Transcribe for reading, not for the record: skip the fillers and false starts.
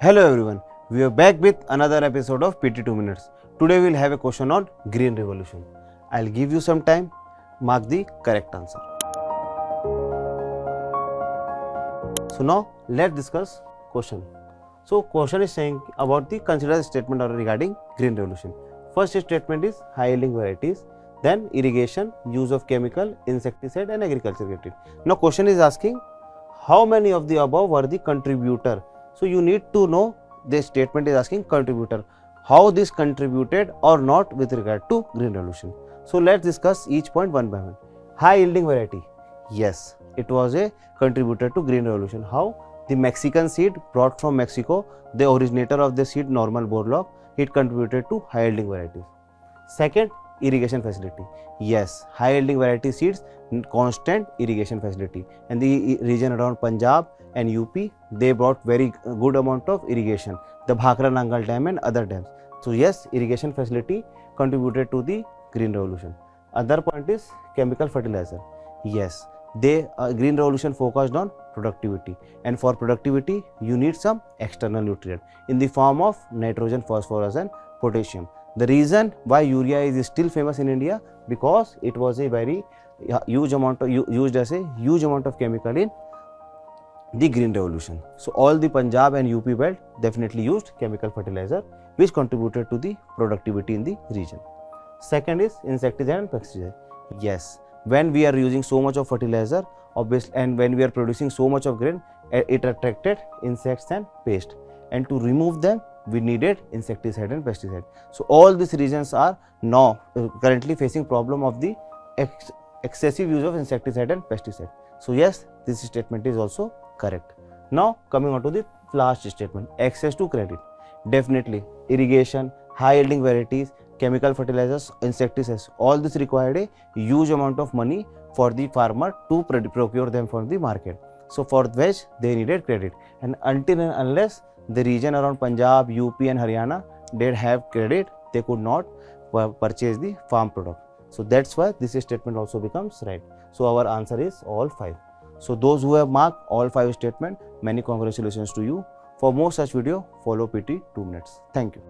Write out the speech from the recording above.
Hello everyone, we are back with another episode of PT 2 Minutes. Today we will have a question on Green Revolution. I'll give you some time, mark the correct answer. So now let's discuss question. So question is saying about the consider the statement regarding Green Revolution. First statement is high yielding varieties, then irrigation, use of chemical, insecticide and agriculture credit. Now question is asking how many of the above were the contributor. So you need to know, this statement is asking contributor, how this contributed or not with regard to Green Revolution. So let's discuss each point one by one. High yielding variety, yes, it was a contributor to Green Revolution. How? The Mexican seed brought from Mexico, the originator of the seed normal Borlaug, it contributed to high yielding varieties. Second, irrigation facility, yes, high yielding variety seeds, constant irrigation facility, and the region around Punjab and UP, they brought very good amount of irrigation, the Bhakra Nangal Dam and other dams. So yes, irrigation facility contributed to the Green Revolution. Other point is chemical fertilizer, yes, they Green Revolution focused on productivity, and for productivity you need some external nutrient in the form of nitrogen, phosphorus and potassium. The reason why urea is still famous in India, because it was a very huge amount of used as a huge amount of chemical in the Green Revolution. So all the Punjab and UP belt definitely used chemical fertilizer, which contributed to the productivity in the region. Second is insecticide and pesticide. Yes, when we are using so much of fertilizer, obviously, and when we are producing so much of grain, it attracted insects and pest, and to remove them we needed insecticide and pesticide. So all these regions are now currently facing problem of the excessive use of insecticide and pesticide. So yes, this statement is also correct. Now coming on to the last statement, access to credit. Definitely irrigation, high yielding varieties, chemical fertilizers, insecticides, all this required a huge amount of money for the farmer to procure them from the market. So for which they needed credit, and until and unless the region around Punjab, UP and Haryana did have credit, they could not purchase the farm product. So that's why this statement also becomes right. So our answer is all 5. So those who have marked all 5 statements, many congratulations to you. For more such video, follow PT 2 Minutes. Thank you.